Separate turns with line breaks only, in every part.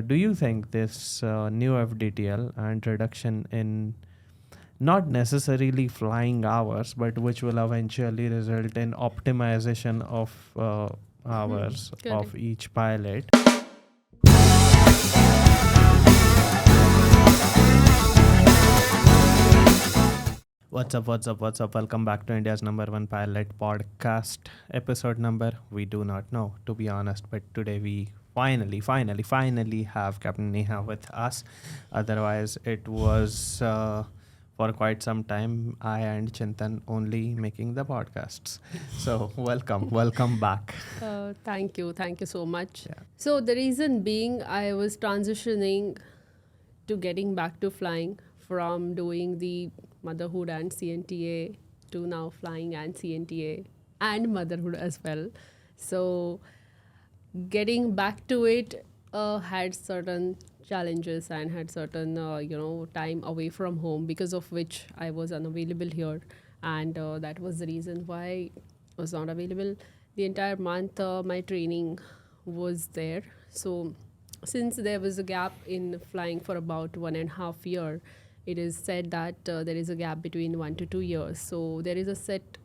do you think this new FDTL and reduction in not necessarily flying hours, but which will eventually result in optimization of hours of
Correct.
each pilot? What's up, what's up, what's up? Welcome back to India's number one pilot podcast. Episode number, we do not know, to be honest, but today we finally have Capt.Neha with us. Otherwise, it was for quite some time I and Chintan only making the podcasts. So, welcome back.
Thank you. Thank you so much.
Yeah.
So, the reason being, I was transitioning to getting back to flying from doing the motherhood and CNTAA to now flying and CNTAA and motherhood as well. So, getting back to it had certain challenges and had certain time away from home, because of which I was unavailable here, and that was the reason why I was not available the entire month. My training was there. So since there was a gap in flying for about 1.5 year, it is said that there is a gap between 1 to 2 years. So there is a set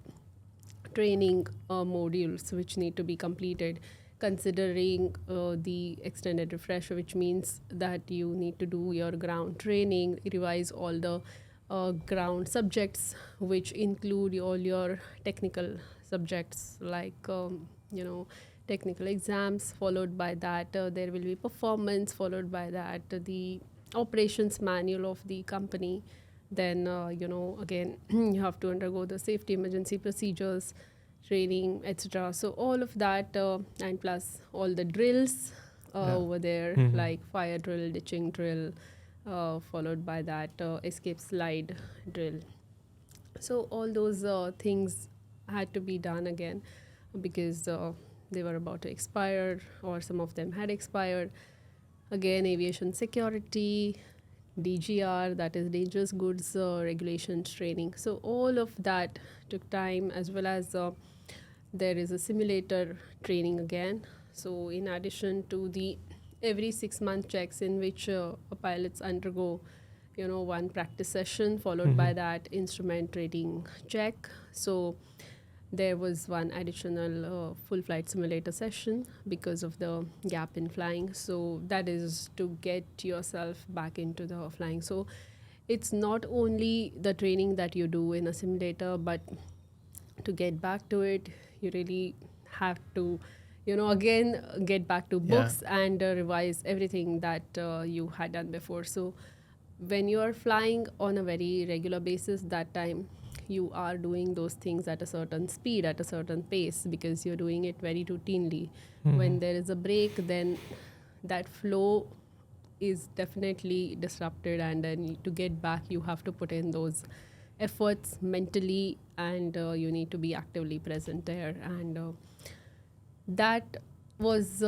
training modules which need to be completed, considering the extended refresher, which means that you need to do your ground training, revise all the ground subjects, which include all your technical subjects like technical exams. Followed by that, there will be performance. Followed by that, the operations manual of the company. Then again you have to undergo the safety emergency procedures training, etc. So all of that, and plus all the drills
Yeah.
over there, like fire drill, ditching drill, followed by that escape slide drill. So all those things had to be done again, because they were about to expire, or some of them had expired. Again, aviation security, DGR, that is dangerous goods regulations training. So all of that took time, as well as there is a simulator training again. So in addition to the every 6 month checks, in which pilots undergo one practice session, followed by that instrument rating check. So there was one additional full flight simulator session because of the gap in flying. So that is to get yourself back into the flying. So it's not only the training that you do in a simulator, but to get back to it, you really have to again get back to books and revise everything that you had done before. So when you are flying on a very regular basis, that time you are doing those things at a certain speed, at a certain pace, because you're doing it very routinely. When there is a break, then that flow is definitely disrupted, and then to get back you have to put in those efforts mentally, and you need to be actively present there. And that was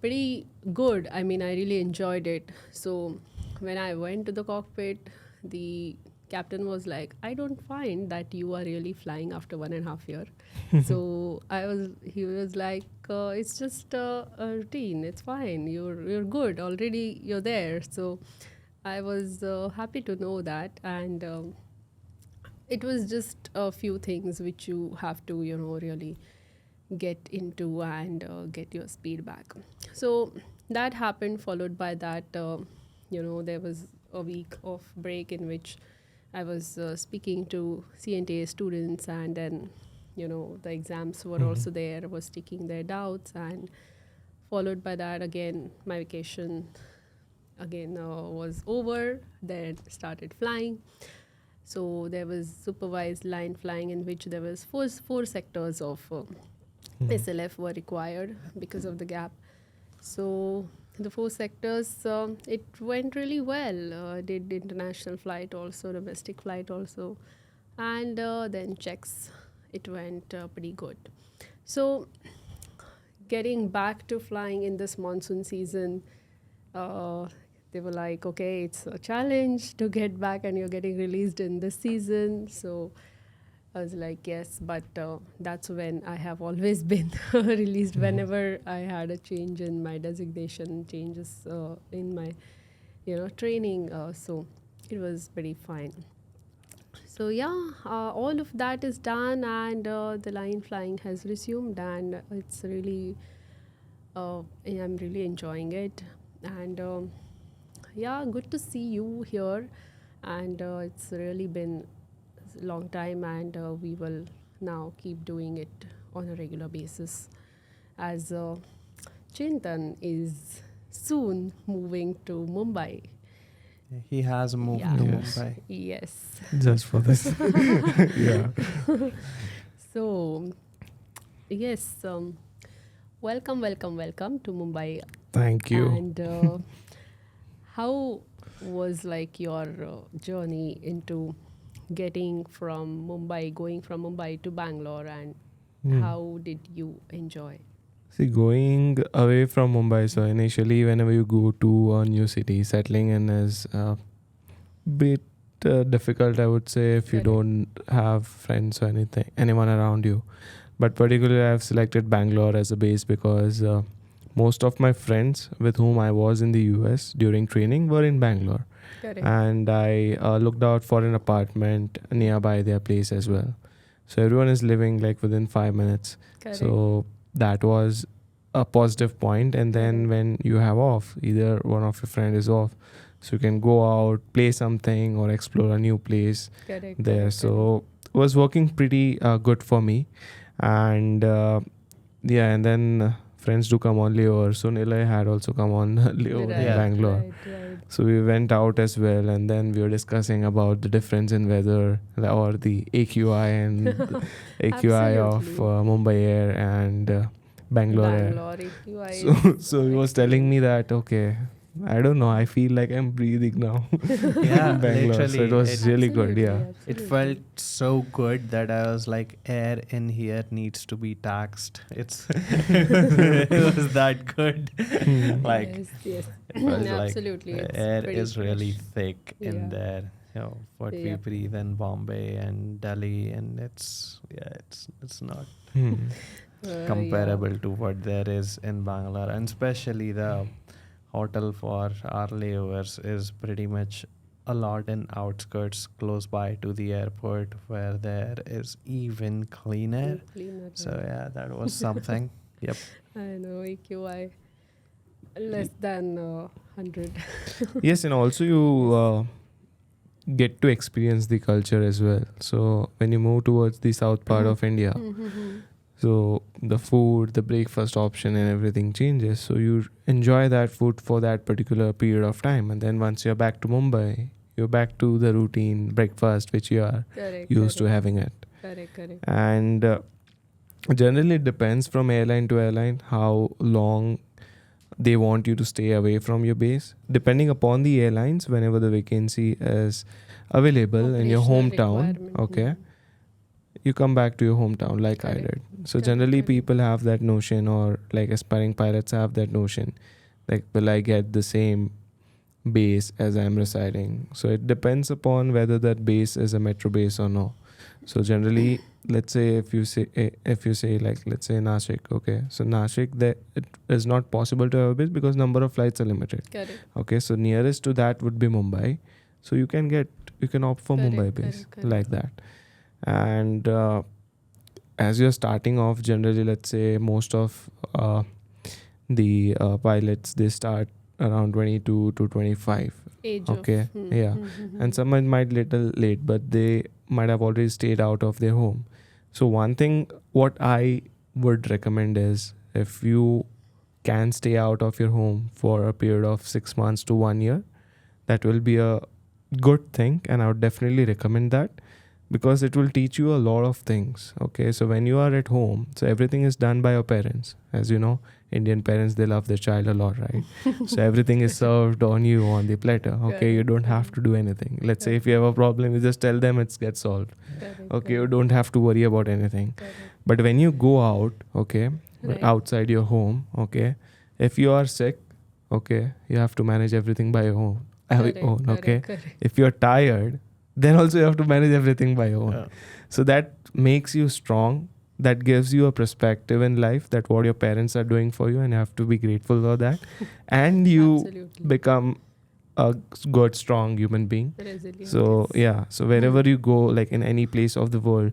pretty good. I mean, I really enjoyed it. So when I went to the cockpit, the captain was like, I don't find that you are really flying after 1.5 year. So he was like, it's just a routine, it's fine, you're good already, you're there. So I was happy to know that. And it was just a few things which you have to really get into and get your speed back. So that happened. Followed by that, there was a week of break in which I was speaking to CNTAA students, and then the exams were also there, was taking their doubts. And followed by that, again my vacation again was over, then started flying. So there was supervised line flying, in which there was four sectors of SLF were required because of the gap. So the four sectors, it went really well. Did international flight also, domestic flight also, and then checks. It went pretty good. So getting back to flying in this monsoon season, they were like, okay, it's a challenge to get back, and you're getting released in this season. So I was like, yes, but that's when I have always been released. Whenever I had a change in my designation, changes in my, training. So it was pretty fine. So yeah, all of that is done, and the line flying has resumed, and it's really, I'm really enjoying it, and yeah, good to see you here, and it's really been a long time, and we will now keep doing it on a regular basis, as Chintan is soon moving to Mumbai.
He has moved
Yeah.
to
Yes.
Mumbai.
Yes.
Just for this. Yeah.
So yes, welcome, welcome, welcome to Mumbai.
Thank you.
And how was like your journey into getting from Mumbai, going from Mumbai to Bangalore, and
Hmm.
how did you enjoy?
See, going away from Mumbai, so initially, whenever you go to a new city, settling in is a bit difficult, I would say, if you
Correct.
don't have friends or anyone around you. But particularly, I've selected Bangalore as a base because most of my friends with whom I was in the US during training were in Bangalore.
Correct.
And I looked out for an apartment nearby their place as well. So everyone is living like within 5 minutes.
Correct.
So that was a positive point. And then
Correct.
when you have off, either one of your friend is off, so you can go out, play something, or explore a new place
Correct.
there.
Correct.
So it was working pretty good for me. And yeah, and then friends do come on layover. So Nilay had also come on layover in
Yeah.
Bangalore.
Right.
So we went out as well, and then we were discussing about the difference in weather or the AQI and the AQI of
Absolutely.
Mumbai Air and Bangalore Air.
Bangalore, AQI
So,
is
so he was telling me that, okay, I don't know, I feel like I'm breathing now
Yeah,
in Bangalore. So it
literally.
was really good, yeah.
It felt so good that I was like, air in here needs to be taxed. It's it was that good. Like
yes.
it was like
Absolutely.
the
It's
air
pretty
is really
fresh.
thick
Yeah.
in there. What we
Yep.
breathe in Bombay and Delhi, and it's not comparable to what there is in Bangalore, and especially the hotel for our layovers is pretty much a lot in outskirts close by to the airport where there is even clean air.
Cleaner,
So
right?
yeah, that was something. Yep.
I know AQI less than 100.
Yes, and also you get to experience the culture as well. So when you move towards the south part of India, so the food, the breakfast option and everything changes. So you enjoy that food for that particular period of time. And then once you're back to Mumbai, you're back to the routine breakfast which you are
Correct.
used to having it.
Correct.
And generally it depends from airline to airline how long they want you to stay away from your base. Depending upon the airlines, whenever the vacancy is available in your
Operational
hometown,
requirement.
okay, you come back to your hometown like I
Correct.
did. So
Correct,
generally
correct.
people have that notion, or like aspiring pilots have that notion, like will I get the same base as I'm residing? So it depends upon whether that base is a metro base or no. So generally, let's say if you say like let's say Nashik, okay, so Nashik, that it is not possible to have a base because number of flights are limited.
Correct.
Okay, so nearest to that would be Mumbai. So you can opt for
Correct,
Mumbai base
correct.
like that. And as you're starting off, generally, let's say most of the pilots, they start around 22 to 25.
Age
Okay,
of.
yeah. And some might little late, but they might have already stayed out of their home. So one thing what I would recommend is, if you can stay out of your home for a period of 6 months to 1 year, that will be a good thing, and I would definitely recommend that, because it will teach you a lot of things. Okay, so when you are at home, so everything is done by your parents. As you know, Indian parents, they love their child a lot, right? So everything is served on you on the platter. Okay, you don't have to do anything. Let's say if you have a problem, you just tell them, it gets solved. Okay, you don't have to worry about anything. But when you go out, okay,
Right.
outside your home, okay, if you are sick, okay, you have to manage everything by your own. Okay, if you're tired, then also you have to manage everything by your own.
Yeah.
So that makes you strong. That gives you a perspective in life that what your parents are doing for you, and you have to be grateful for that. And you
Absolutely.
become a good, strong human being.
Resilient.
So
yes.
yeah, so wherever you go, like in any place of the world,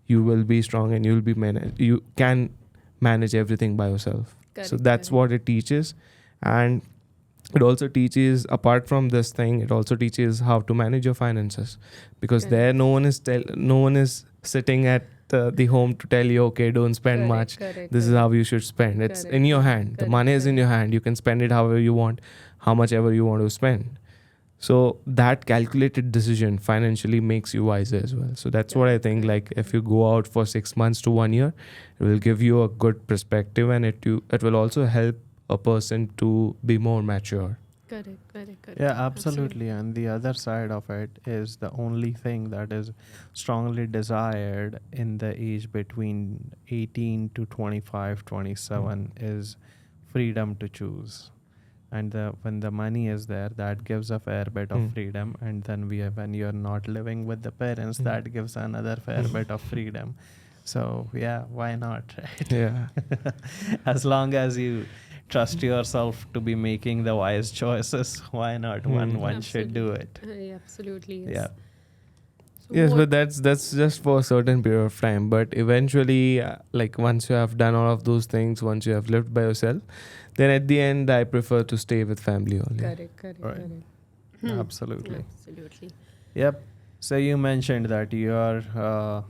you will be strong and you'll be you can manage everything by yourself. So
Correct,
that's
correct.
what it teaches. And it also teaches, apart from this thing, it also teaches how to manage your finances, because there
Correct.
no one is sitting at the home to tell you, okay, don't spend much,
Correct.
this is how you should spend. It's
Correct,
in your
correct,
hand, the
correct,
money is in
correct.
your hand, you can spend it however you want, how much ever you want to spend. So that calculated decision financially makes you wiser as well. So that's what I
Correct,
think,
correct,
like if you go out for 6 months to 1 year, it will give you a good perspective, and it will also help a person to be more mature.
correct.
Yeah, absolutely. And the other side of it is the only thing that is strongly desired in the age between 18 to 25, 27 is freedom to choose. And when the money is there, that gives a fair bit of
Mm.
freedom. And then when you're not living with the parents,
Mm.
that gives another fair bit of freedom. So yeah, why not, right?
Yeah.
As long as you trust yourself to be making the wise choices, why not? One should do it.
Absolutely, yes.
Yeah.
So
Yes,
what,
but that's just for a certain period of time. But eventually, like once you have done all of those things, once you have lived by yourself, then at the end, I prefer to stay with family only.
correct.
Right. Absolutely.
Absolutely.
Yep. So you mentioned that you are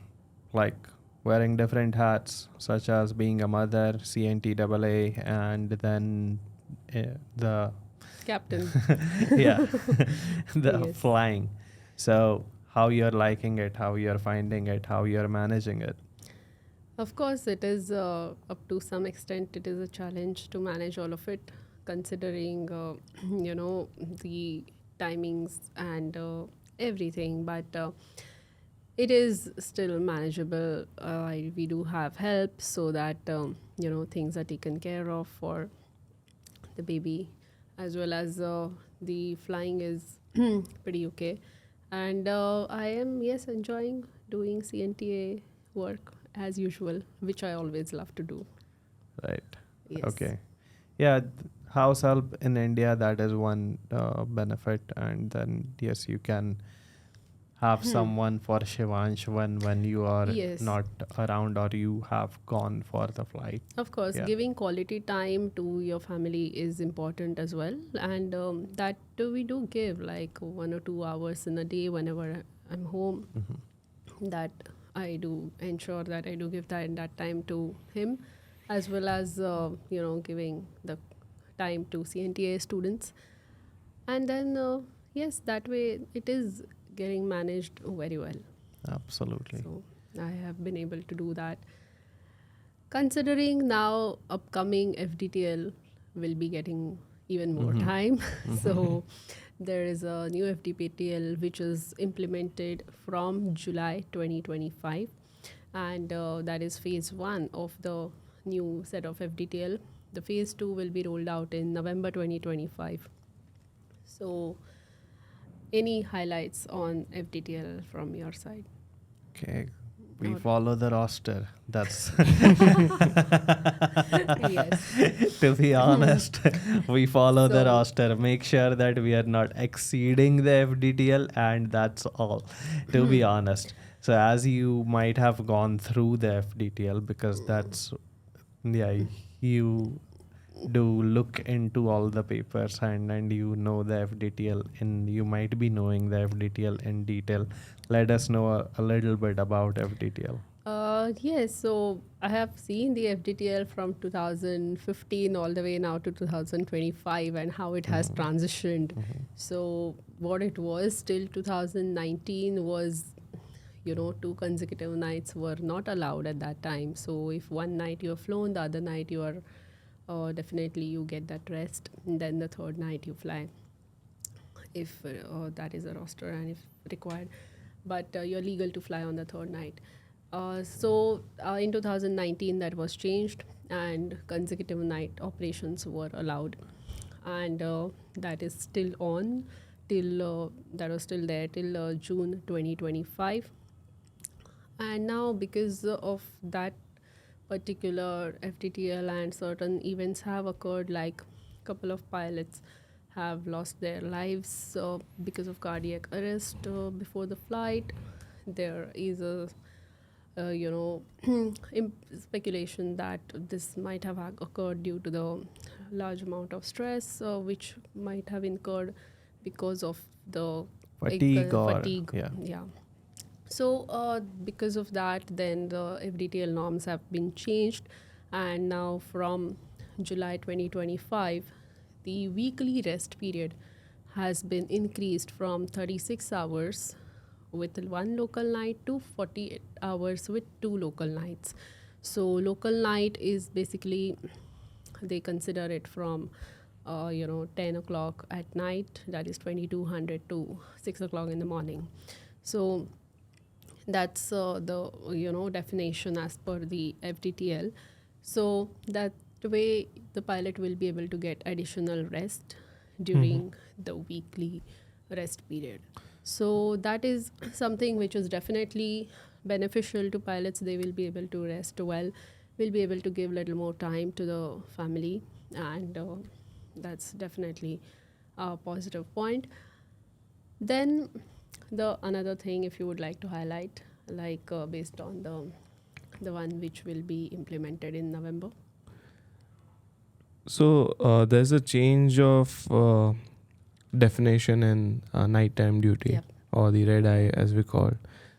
like wearing different hats, such as being a mother, CNTAA, and then the
Captain.
yeah, the
Yes.
flying. So how you're liking it, how you're finding it, how you're managing it.
Of course, it is up to some extent. It is a challenge to manage all of it, considering the timings and everything. But it is still manageable. We do have help so that things are taken care of for the baby, as well as the flying is pretty okay. And I am, yes, enjoying doing CNTA work as usual, which I always love to do.
Right.
Yes.
Okay. Yeah. House help in India, that is one benefit. And then, yes, you can have someone for Shivansh when you are
Yes.
not around or you have gone for the flight.
Of course,
Yeah.
giving quality time to your family is important as well, and that we do give like 1 or 2 hours in a day whenever I'm home. That I do ensure that I do give that time to him, as well as giving the time to CNTA students, and then yes, that way it is getting managed very well.
Absolutely.
So I have been able to do that. Considering now upcoming FDTL will be getting even more time, so there is a new FDTL which is implemented from July 2025, and that is phase 1 of the new set of FDTL. The phase 2 will be rolled out in November 2025. So, any highlights on FDTL from your side?
Okay. We
Or-
follow the roster. That's
Yes.
to be honest, we follow the
So-
roster. Make sure that we are not exceeding the FDTL, and that's all. To be honest. So as you might have gone through the FDTL, because that's yeah, you do look into all the papers, and you know the FDTL, and you might be knowing the FDTL in detail. Let us know a little bit about FDTL.
Yes, so I have seen the FDTL from 2015 all the way now to 2025 and how it has transitioned. So, what it was till 2019 was, 2 consecutive nights were not allowed at that time. So, if one night you are flown, the other night you are definitely you get that rest, and then the third night you fly if that is a roster and if required, but you're legal to fly on the third night. So in 2019 that was changed and consecutive night operations were allowed, and that is still on till that was still there till June 2025. And now because of that particular FDTL and certain events have occurred, like couple of pilots have lost their lives because of cardiac arrest before the flight. There is a you know speculation that this might have occurred due to the large amount of stress which might have incurred because of the
Fatigue or
fatigue.
yeah.
Yeah. So because of that, then the FDTL norms have been changed, and now from July 2025, the weekly rest period has been increased from 36 hours with one local night to 48 hours with two local nights. So local night is basically, they consider it from 10 o'clock at night, that is 2200 to 6 o'clock in the morning. So that's the definition as per the FDTL. So that way the pilot will be able to get additional rest during the weekly rest period. So that is something which is definitely beneficial to pilots. They will be able to rest well, will be able to give little more time to the family, and that's definitely a positive point. Then the another thing, if you would like to highlight, like based on the one which will be implemented in November.
So there's a change of definition in nighttime duty,
Yep.
or the red eye as we call.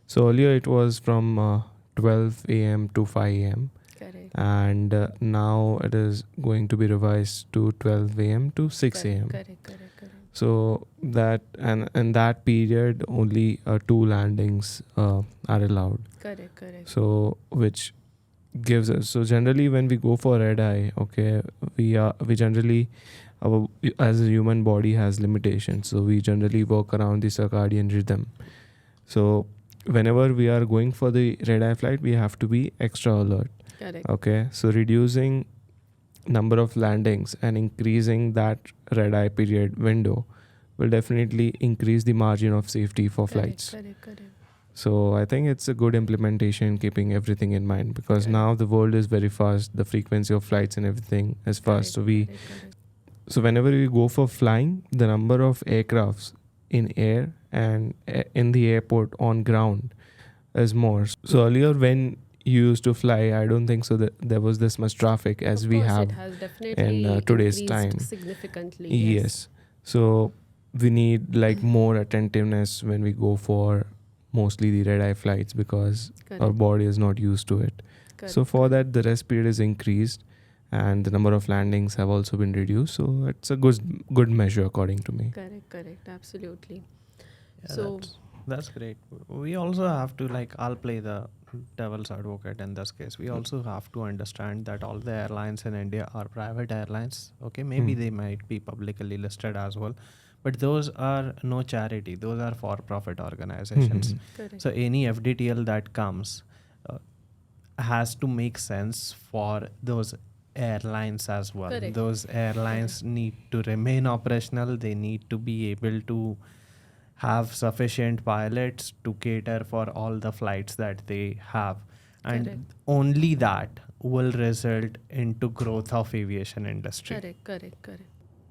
So earlier it was from 12 a.m. to 5 a.m.
Correct.
and now it is going to be revised to 12 a.m. to 6 a.m.
Correct.
So that, and in that period only two landings are allowed.
Correct.
So which gives us, so generally when we go for red eye, okay, we generally, our, as a human body has limitations, so we generally work around the circadian rhythm. So whenever we are going for the red eye flight, we have to be extra alert.
Correct.
Okay, so reducing number of landings and increasing that red eye period window will definitely increase the margin of safety for flights.
Correct.
So I think it's a good implementation, keeping everything in mind, because
Correct.
now the world is very fast, the frequency of flights and everything is fast. So whenever we go for flying, the number of aircrafts in air and in the airport on ground is more. So earlier when you used to fly, I don't think so that there was this much traffic as
Of
we
course,
have
it has definitely
in today's
increased
time.
significantly.
Yes. So we need like more attentiveness when we go for mostly the red eye flights, because our
Correct.
body is not used to it. So for that, the rest period is increased and the number of landings have also been reduced. So it's a good measure according to me.
Correct. Absolutely.
Yeah,
So
that's great. We also have to, like, I'll play the devil's advocate in this case. We also have to understand that all the airlines in India are private airlines. Okay, maybe they might be publicly listed as well, but those are no charity. Those are for-profit organizations.
correct.
So any FDTL that comes uh, has to make sense for those airlines as well.
Correct.
Those airlines need to remain operational. They need to be able to have sufficient pilots to cater for all the flights that they have, and
Correct.
only that will result into growth of aviation industry.
Correct.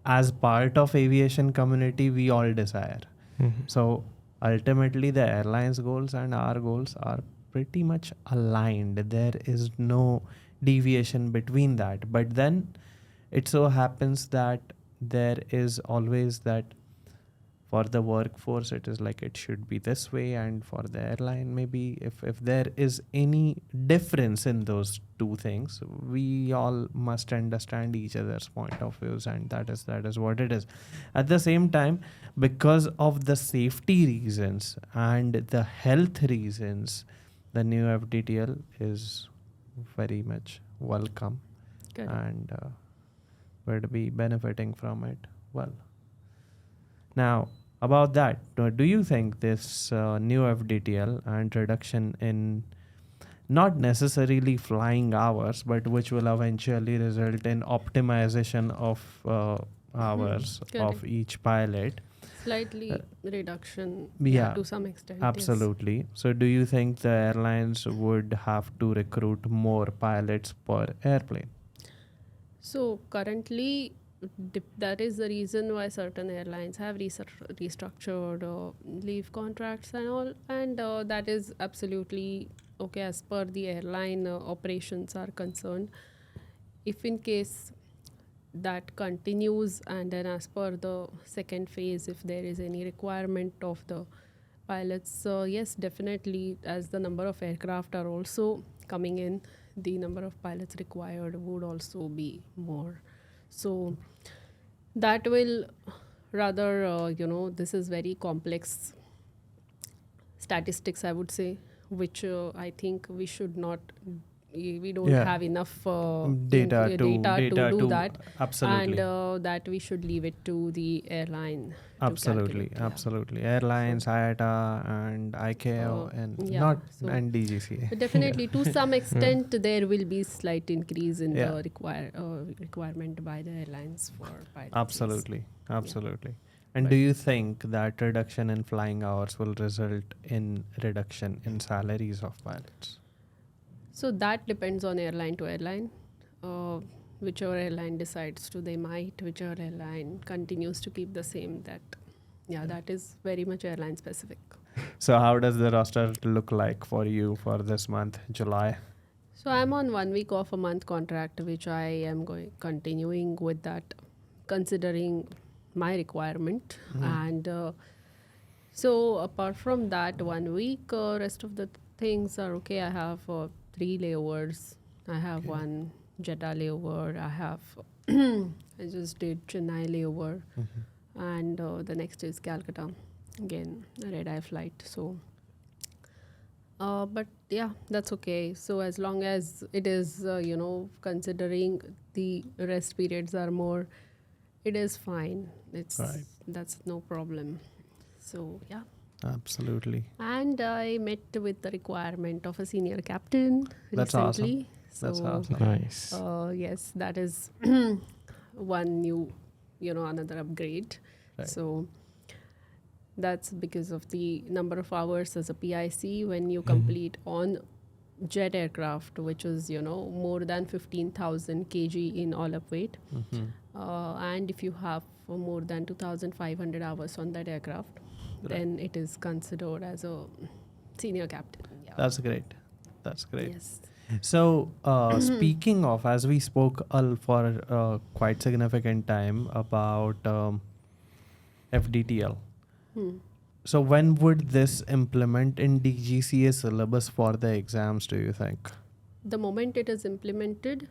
As part of aviation community, we all desire. So ultimately the airlines goals and our goals are pretty much aligned. There is no deviation between that, but then it so happens that there is always that for the workforce it is like it should be this way, and for the airline maybe if there is any difference in those two things, we all must understand each other's point of views, and that is what it is. At the same time, because of the safety reasons and the health reasons, the new FDTL is very much welcome
Correct.
and would be benefiting from it well. Now, about that, do you think this new FDTL and reduction in not necessarily flying hours, but which will eventually result in optimization of hours of
Correct.
each pilot,
Slightly reduction,
Yeah,
to some extent, yes.
absolutely. So, do you think the airlines would have to recruit more pilots per airplane?
So currently, that is the reason why certain airlines have restructured leave contracts and all, and that is absolutely okay as per the airline operations are concerned. If in case that continues, and then as per the second phase, if there is any requirement of the pilots, yes, definitely, as the number of aircraft are also coming in, the number of pilots required would also be more. So that will rather, this is very complex statistics, I would say, which I think we should not, we don't
Yeah.
have enough
Data
data to do that,
absolutely.
and that we should leave it to the airline to
Absolutely,
calculate. Yeah.
absolutely. Airlines, IATA, and ICAO, and not
So
and DGCA.
but definitely, to some extent, there will be slight increase in
Yeah.
the requirement by the airlines for pilots. yes.
Absolutely, absolutely. And
But-
do you think that reduction in flying hours will result in reduction in salaries of pilots?
So that depends on airline to airline. Whichever airline decides to, they might. Whichever airline continues to keep the same, that is very much airline specific.
So, how does the roster look like for you for this month, July?
So I'm on 1 week off a month contract, which I am continuing with that, considering my requirement. And so apart from that 1 week, rest of the things are okay. I have 3 layovers. I have one Jeddah layover. I have I just did Chennai layover, and the next is Calcutta, again a red eye flight. So but yeah, that's okay. So as long as it is, considering the rest periods are more, it is fine.
Right.
That's no problem. So yeah.
Absolutely.
And I met with the requirement of a senior captain
That's awesome.
recently.
That's
So
awesome.
Nice.
yes, that is one new, another upgrade.
Right.
So that's because of the number of hours as a PIC when you complete on jet aircraft, which is, more than 15,000 kg in all up weight. And if you have more than 2,500 hours on that aircraft, then it is considered as a senior captain. Yeah.
That's great. That's great.
Yes.
So, speaking of, as we spoke for quite significant time about FDTL. So, when would this implement in DGCA syllabus for the exams, do you think?
The moment it is implemented,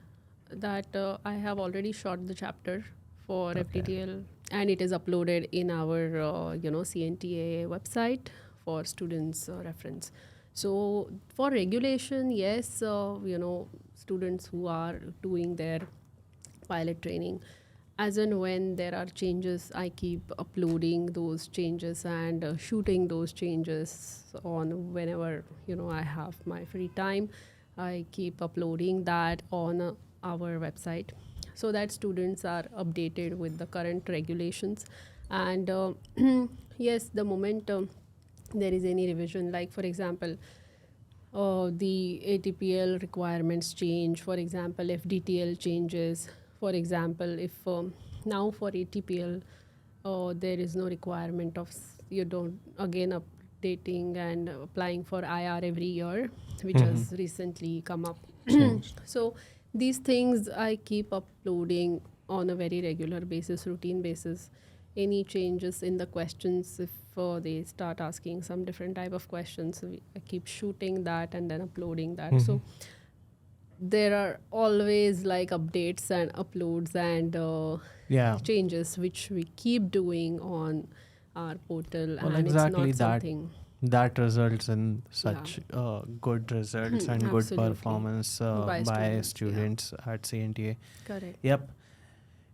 that I have already shot the chapter for
Okay.
FDTL, and it is uploaded in our CNTAA website for students' reference. So for regulation, yes, students who are doing their pilot training, as and when there are changes, I keep uploading those changes and shooting those changes on whenever I have my free time. I keep uploading that on our website so that students are updated with the current regulations. And yes, the moment there is any revision, like for example, the ATPL requirements change, for example, FDTL changes. For example, if now for ATPL, there is no requirement of you don't again updating and applying for IR every year, which has recently come up. So these things I keep uploading on a very regular basis, routine basis. Any changes in the questions, if they start asking some different type of questions, I keep shooting that and then uploading that. So there are always like updates and uploads and
Yeah.
changes which we keep doing on our portal.
Well,
and
exactly
it's not
that.
something
That results in such good results and good
Absolutely.
performance
By
by
students,
students at CNTA.
correct.
Yep.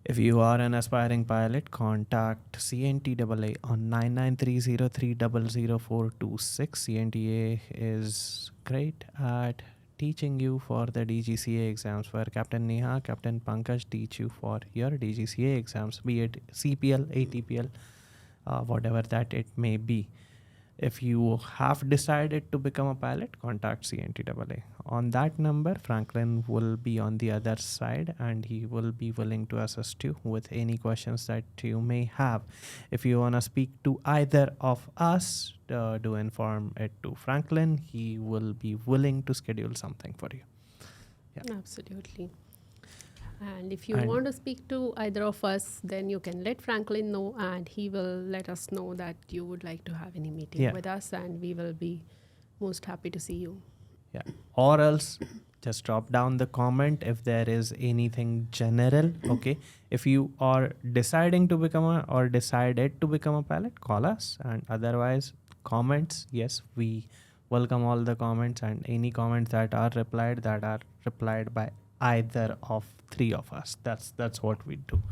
If you are an aspiring pilot, contact CNTAA on 9930300426. CNTA is great at teaching you for the DGCA exams, where Capt.Neha, Captain Pankaj teach you for your DGCA exams, be it CPL, ATPL, whatever that it may be. If you have decided to become a pilot, contact CNTAA. On that number, Franklin will be on the other side and he will be willing to assist you with any questions that you may have. If you want to speak to either of us, do inform it to Franklin. He will be willing to schedule something for you. Yeah.
Absolutely. And if you
And-
want to speak to either of us, then you can let Franklin know and he will let us know that you would like to have any meeting
Yeah.
with us, and we will be most happy to see you.
Yeah. Or else just drop down the comment if there is anything general. Okay. If you are deciding to become or decided to become a pilot, call us. And otherwise, comments, yes, we welcome all the comments, and any comments that are replied by either of three of us. That's what we do.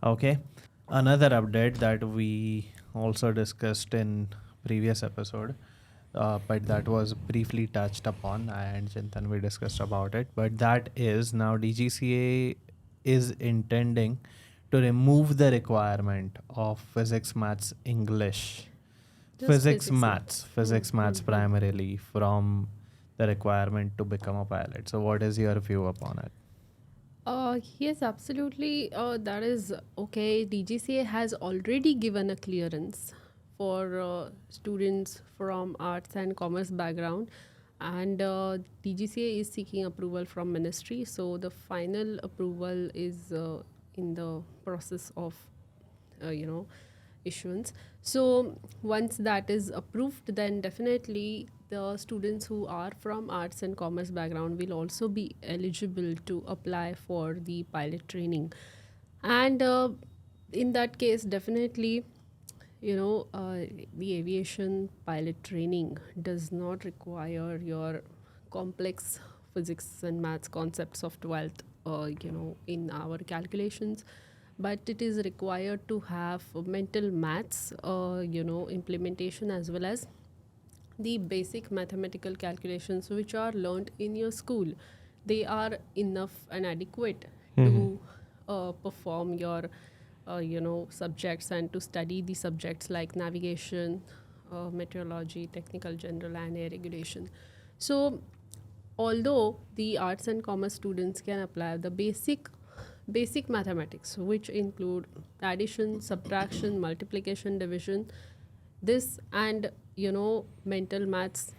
Okay. Another update that we also discussed in previous episode, but that was briefly touched upon. I and Chintan, we discussed about it. But that is now DGCA is intending to remove the requirement of physics, maths, English,
Just
physics, maths
Mhm.
primarily from the requirement to become a pilot. So, what is your view upon it?
Yes, absolutely. That is okay. DGCA has already given a clearance for students from arts and commerce background, and DGCA is seeking approval from ministry. So the final approval is in the process of, you know, issuance. So once that is approved, then definitely the students who are from arts and commerce background will also be eligible to apply for the pilot training. And in that case, definitely, the aviation pilot training does not require your complex physics and maths concepts of 12th, in our calculations, but it is required to have mental maths, implementation, as well as the basic mathematical calculations which are learned in your school. They are enough and adequate to perform your subjects and to study the subjects like navigation, meteorology, technical general, and air regulation. So although the arts and commerce students can apply the basic mathematics, which include addition, subtraction, multiplication, division, this and mental maths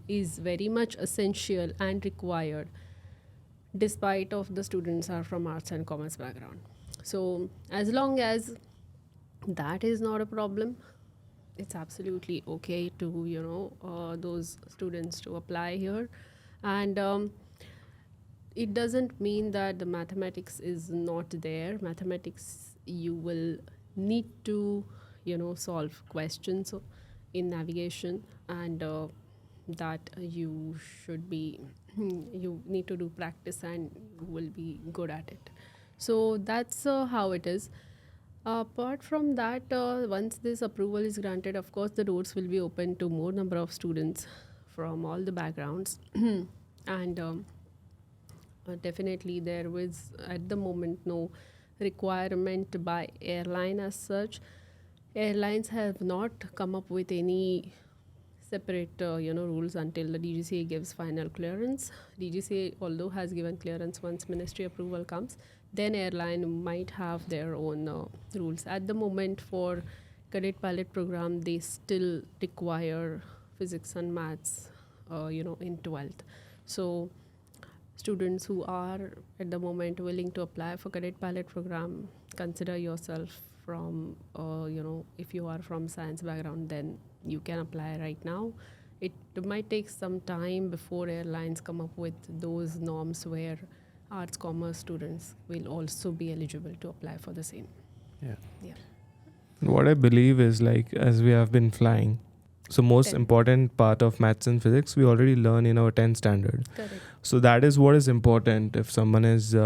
is very much essential and required, despite of the students are from arts and commerce background. So as long as that is not a problem, it's absolutely okay to those students to apply here. And it doesn't mean that the mathematics is not there. Mathematics, you will need to solve questions in navigation, and that you should be you need to do practice and you will be good at it. So that's how it is. Apart from that, once this approval is granted, of course the doors will be open to more number of students from all the backgrounds. And definitely there was at the moment no requirement by airline as such. Airlines have not come up with any separate rules until the DGCA gives final clearance. DGCA, although has given clearance, once ministry approval comes, then airline might have their own rules. At the moment, for cadet pilot program, they still require physics and maths in 12th. So students who are at the moment willing to apply for cadet pilot program, consider yourself from if you are from science background, then you can apply right now. It might take some time before airlines come up with those norms where arts commerce students will also be eligible to apply for the same.
Yeah.
What I believe is, like, as we have been flying, so most
10.
important part of maths and physics we already learn in our 10th standard.
Correct.
So that is what is important if someone is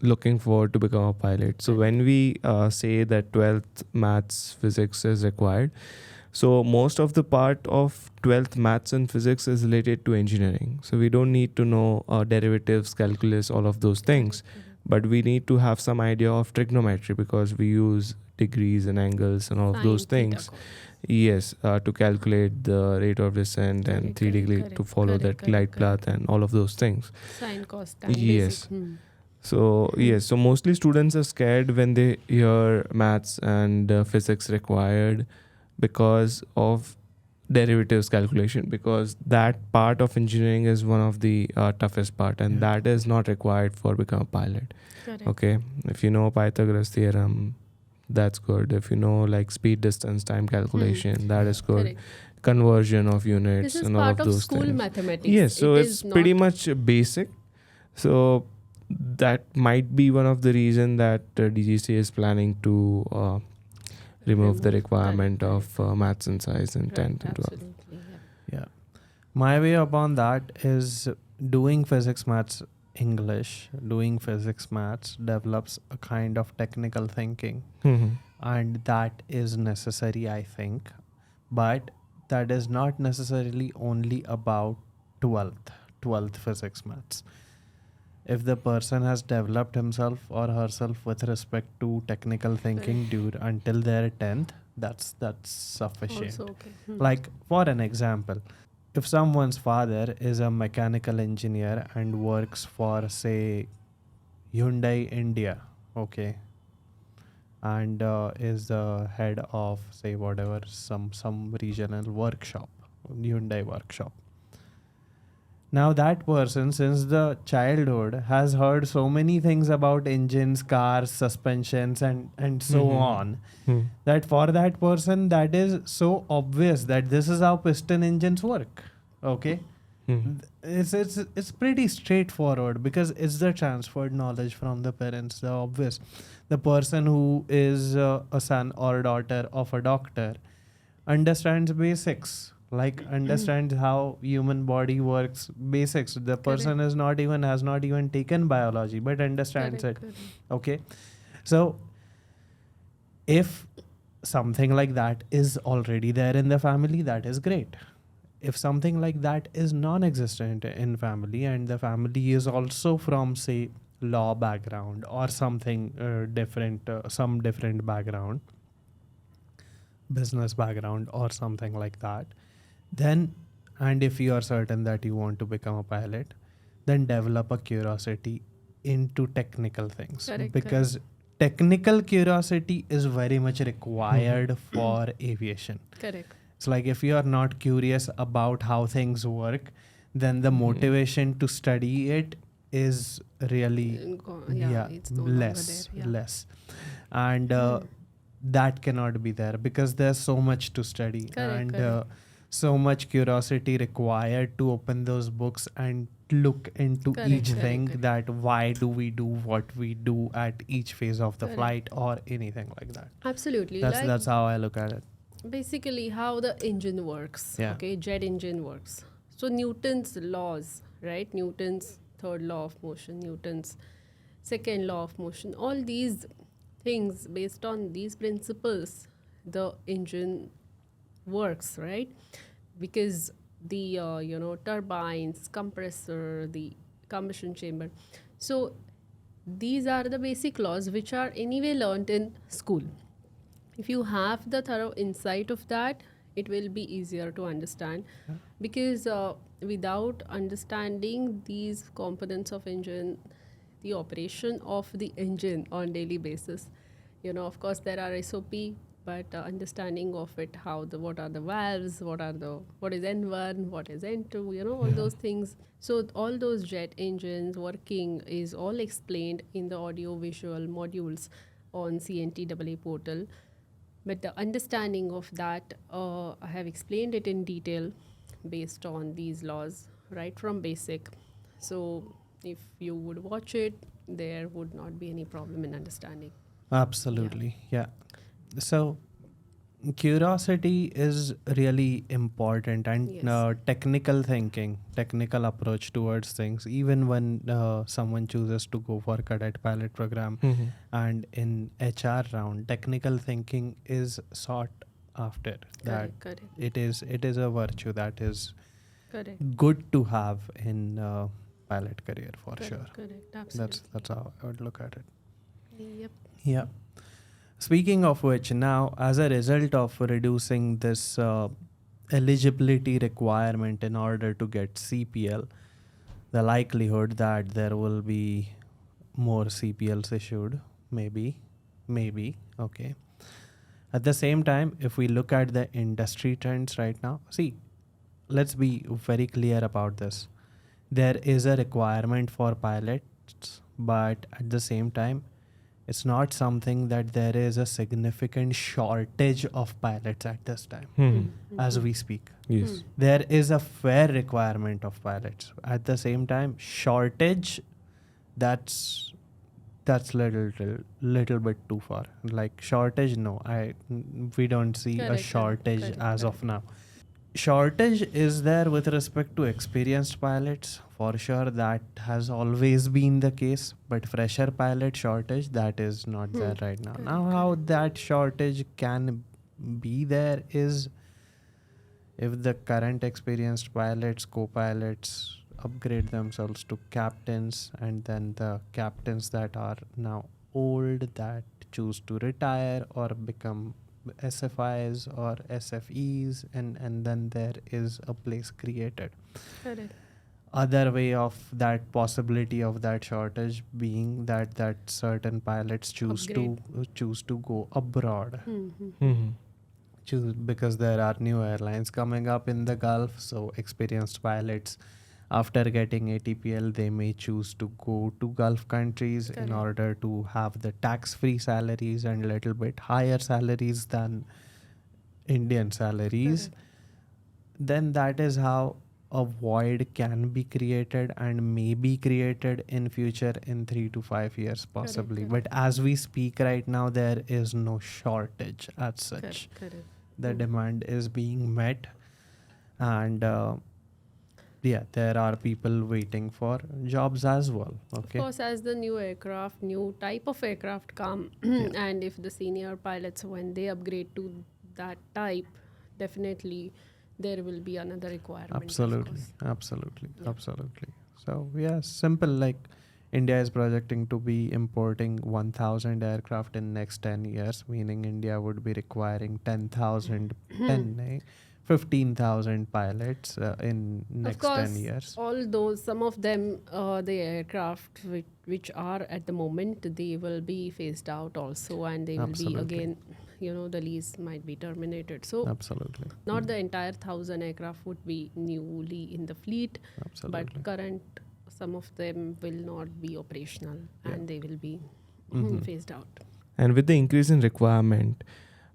looking forward to become a pilot. So when we say that 12th maths physics is required, so most of the part of 12th maths and physics is related to engineering. So we don't need to know derivatives, calculus, all of those things. But we need to have some idea of trigonometry because we use degrees and angles and all of those
Sine, theta,
things.
cos.
Yes, to calculate the rate of descent and
Correct,
3 degree
correct,
to follow
correct,
that
correct,
glide
correct.
path and all of those things.
Sine, cos, tan, basic.
Yes. So yes, so mostly students are scared when they hear maths and physics required because of derivatives calculation, because that part of engineering is one of the toughest part, and
Yeah.
that is not required for become a pilot.
Correct.
Okay, if you know Pythagoras theorem, that's good. If you know like speed, distance, time calculation, that is good.
Correct.
Conversion of
This
units
is
and all
part
of
of
those
school
things.
mathematics.
Yes, so
It
it's
is
pretty
not
much basic. So that might be one of the reason that DGCA is planning to remove the requirement
Correct,
of maths and science in
right,
10th and 12th.
absolutely.
Yeah. My way upon that is doing physics, maths, English, doing physics, maths develops a kind of technical thinking,
Mhm.
and that is necessary, I think. But that is not necessarily only about 12th physics, maths. If the person has developed himself or herself with respect to technical thinking until their 10th, that's sufficient.
Also, okay.
Like, for an example, if someone's father is a mechanical engineer and works for, say, Hyundai India, okay, and is the head of, say, whatever, some regional workshop, Hyundai workshop. Now that person, since the childhood, has heard so many things about engines, cars, suspensions, and so
Mhm.
on,
Mhm.
that for that person that is so obvious that this is how piston engines work. Okay,
Mhm.
it's pretty straightforward because it's the transferred knowledge from the parents. The obvious, the person who is a son or daughter of a doctor understands basics, like understands how human body works, basics. The person is not even has not even taken biology but understands it. Okay, so if something like that is already there in the family, that is great. If something like that is non-existent in family and the family is also from, say, law background or something different, some different background, business background or something like that, then, and if you are certain that you want to become a pilot, then develop a curiosity into technical things.
Correct,
Because technical curiosity is very much required for aviation.
Correct.
It's like if you are not curious about how things work, then the motivation to study it is really
It's no longer
less,
there. Yeah.
less, and that cannot be there because there's so much to study and so much curiosity required to open those books and look into each thing, that why do we do what we do at each phase of the flight or anything like that.
Absolutely.
That's how I look at it.
Basically how the engine works.
Yeah.
Okay, jet engine works. So Newton's laws, right? Newton's third law of motion, Newton's second law of motion, all these things, based on these principles, the engine works, right? Because the turbines, compressor, the combustion chamber, so these are the basic laws which are anyway learnt in school. If you have the thorough insight of that, it will be easier to understand. Because without understanding these components of engine, the operation of the engine on daily basis, of course there are SOP, but understanding of it, what are the valves, what is N1, what is N2, all those things. So all those jet engines working is all explained in the audio visual modules on CNTAA portal. But the understanding of that, I have explained it in detail based on these laws, right from basic. So if you would watch it, there would not be any problem in understanding.
Absolutely. Yeah. So curiosity is really important, and technical thinking, technical approach towards things, even when someone chooses to go for cadet pilot program and in HR round, technical thinking is sought after.
Correct.
It is a virtue that is
Correct.
good to have in pilot career for sure.
Correct. Absolutely.
That's how I would look at it.
Yep.
Yeah. Speaking of which, now as a result of reducing this eligibility requirement in order to get CPL, the likelihood that there will be more CPLs issued, maybe, okay. At the same time, if we look at the industry trends right now, see, let's be very clear about this. There is a requirement for pilots, but at the same time, it's not something that there is a significant shortage of pilots at this time as we speak.
Yes.
There is a fair requirement of pilots. At the same time, shortage, that's little bit too far. Like shortage, no, we don't see a
Correct,
shortage
correct,
as
correct.
of now. Shortage is there with respect to experienced pilots, for sure. That has always been the case, but fresher pilot shortage, that is not there right now.
Correct,
Now how that shortage can be there is if the current experienced pilots, co-pilots upgrade themselves to captains, and then the captains that are now old that choose to retire or become SFIs or SFEs, and then there is a place created.
Correct.
Other way of that possibility of that shortage being that certain pilots choose to go abroad, choose, because there are new airlines coming up in the Gulf. So experienced pilots, after getting ATPL, they may choose to go to Gulf countries in
Correct.
order to have the tax-free salaries and little bit higher salaries than Indian salaries.
Correct.
Then that is how a void can be created and may be created in future in 3 to 5 years possibly.
correct.
But as we speak right now, there is no shortage as such.
Correct.
The demand is being met, and yeah, there are people waiting for jobs as well. Okay.
Of course, as the new aircraft, new type of aircraft come,
Yeah.
and if the senior pilots, when they upgrade to that type, definitely there will be another requirement. of
Absolutely,
course.
absolutely,
Yeah.
absolutely. So yeah, simple. Like India is projecting to be importing 1,000 aircraft in next 10 years, meaning India would be requiring 10,000, 15,000 pilots in
Of
next
course,
10 years.
all those, some of them, the aircraft which are at the moment, they will be phased out also, and they will
Absolutely.
be again, the lease might be terminated. So
Absolutely,
not the entire 1,000 aircraft would be newly in the fleet,
absolutely.
but current, some of them will not be operational,
Yeah.
and they will be phased out.
And with the increase in requirement,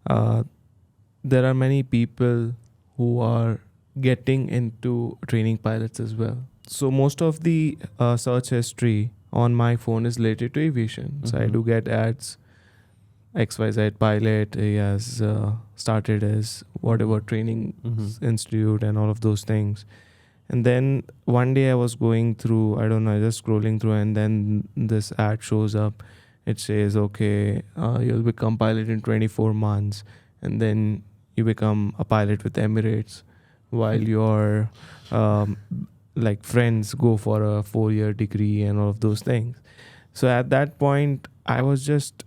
there are many people who are getting into training pilots as well. So most of the search history on my phone is related to aviation. So I
Mhm.
do get ads. XYZ pilot, he has started his whatever training institute and all of those things. And then one day I was going through, I don't know, just scrolling through, and then this ad shows up. It says, okay, you'll become pilot in 24 months, and then you become a pilot with Emirates, while your like friends go for a 4-year degree and all of those things. So at that point, I was just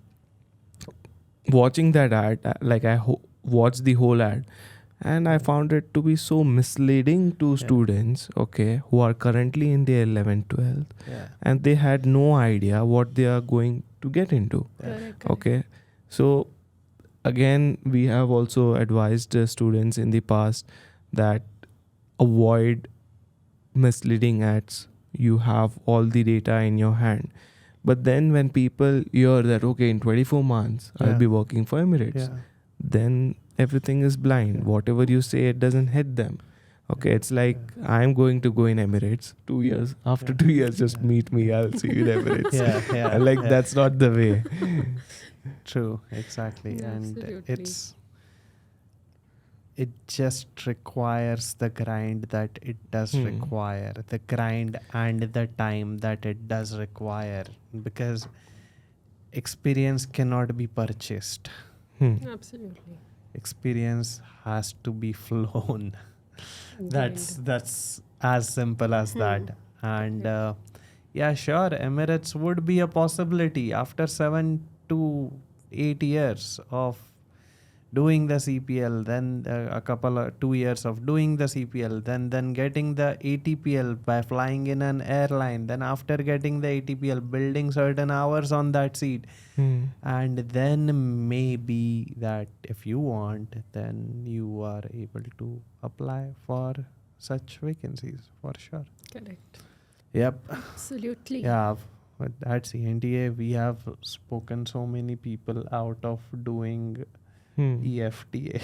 watching that ad, like I watched the whole ad, and I found it to be so misleading to students, okay, who are currently in their 11th, 12th,
Yeah.
and they had no idea what they are going to get into.
Correct.
Okay, so again, we have also advised students in the past that avoid misleading ads. You have all the data in your hand. But then when people hear that, okay, in 24 months, I'll
Yeah.
be working for Emirates,
Yeah.
then everything is blind.
Yeah.
Whatever you say, it doesn't hit them. Okay, it's like I'm going to go in Emirates 2 years. After 2 years, just meet me. I'll see you in Emirates.
Yeah, yeah.
Like,
yeah.
that's not the way.
True, exactly.
Yeah,
And
absolutely.
it just requires the grind that it does require, the grind and the time that it does require, because experience cannot be purchased.
Absolutely.
Experience has to be flown.
Grind.
That's as simple as that. And yeah, sure, Emirates would be a possibility after 7 to 8 years of doing the CPL, then a couple of 2 years of doing the CPL, then getting the ATPL by flying in an airline, then after getting the ATPL, building certain hours on that seat, and then maybe that if you want, then you are able to apply for such vacancies for sure.
Correct.
Yep.
Absolutely.
Yeah, but at CNTA we have spoken so many people out of doing EFTA.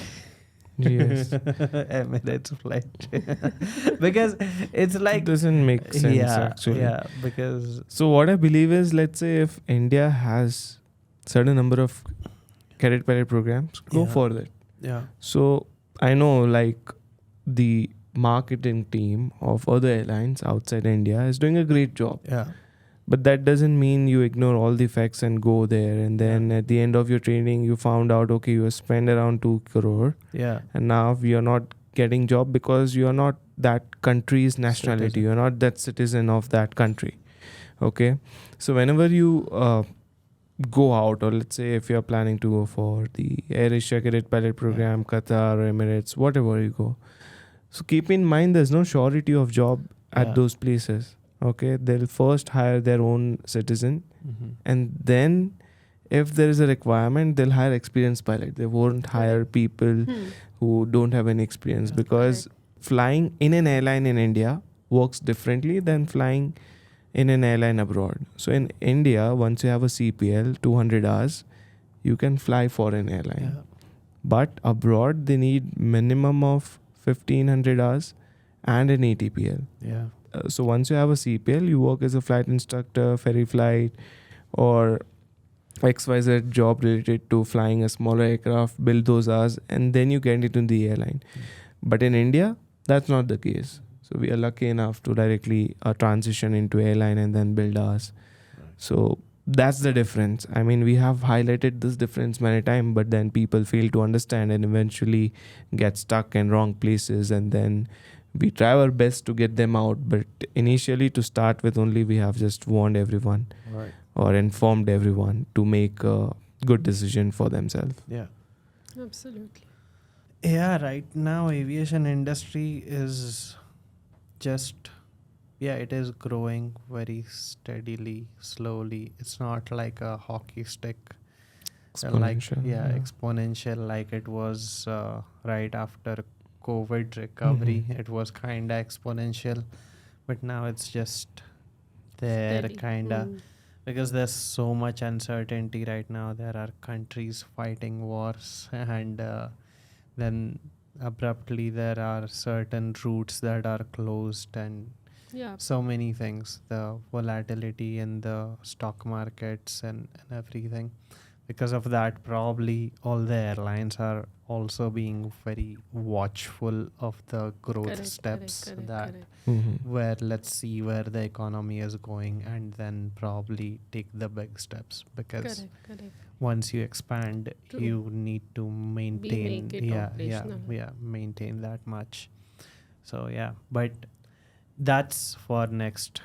Yes.
Emirates flight. Because it's
It
like
doesn't make sense actually.
Yeah, because
So what I believe is, let's say if India has certain number of cadet pilot programs, go
Yeah.
for it.
yeah,
So I know like the marketing team of other airlines outside India is doing a great job.
yeah,
But that doesn't mean you ignore all the facts and go there. And then at the end of your training, you found out, okay, you spent around 2 crore
yeah,
and now you're not getting job because you're not that country's nationality.
Citizen.
You're not that citizen of that country. Okay. So whenever you go out, or let's say if you're planning to go for the Air Asia Cadet Pilot Program, Qatar, Emirates, whatever you go. So keep in mind there's no surety of job at
Yeah.
those places. Okay, they'll first hire their own citizen,
Mhm.
and then if there is a requirement, they'll hire experienced pilot. They won't hire people who don't have any experience,
Yeah.
because flying in an airline in India works differently than flying in an airline abroad. So in India, once you have a CPL 200 hours, you can fly for an airline.
Yeah.
But abroad, they need minimum of 1500 hours and an ATPL.
Yeah.
So once you have a CPL, you work as a flight instructor, ferry flight, or XYZ job related to flying a smaller aircraft, build those hours, and then you get into the airline. But in India, that's not the case. So we are lucky enough to directly transition into airline and then build ours. So that's the difference. I mean, we have highlighted this difference many times, but then people fail to understand and eventually get stuck in wrong places, and then we try our best to get them out. But initially, to start with, only we have just warned everyone
Right.
or informed everyone to make a good decision for themselves.
Yeah.
Absolutely.
Yeah, right now aviation industry is just it is growing very steadily, slowly. It's not like a hockey stick.
Exponential, yeah.
Exponential, like it was right after COVID recovery.
Mhm.
It was kinda exponential, but now it's just there,
Steady.
kinda, because there's so much uncertainty right now. There are countries fighting wars, and then abruptly there are certain routes that are closed, and
Yeah.
so many things, the volatility in the stock markets and everything. Because of that, probably all the airlines are also being very watchful of the growth steps, that
Mhm.
where let's see where the economy is going, and then probably take the big steps, because
Correct.
once you expand,
True.
you need to maintain
make it operational.
maintain that much. So but that's for next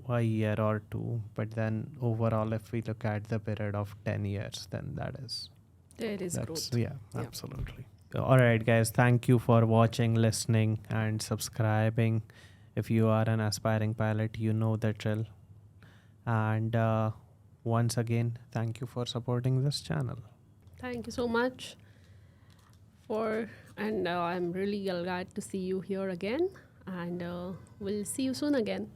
a year or two. But then overall, if we look at the period of 10 years, then
There is
that's
growth.
yeah,
Yeah.
absolutely. All right, guys, thank you for watching, listening, and subscribing. If you are an aspiring pilot, you know the drill. And once again, thank you for supporting this channel.
Thank you so much and I'm really glad to see you here again, and we'll see you soon again.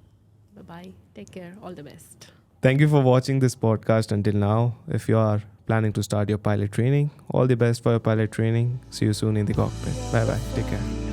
Bye-bye. Take care. All the best.
Thank you for watching this podcast until now. If you are planning to start your pilot training, all the best for your pilot training. See you soon in the cockpit. Bye bye. Take care.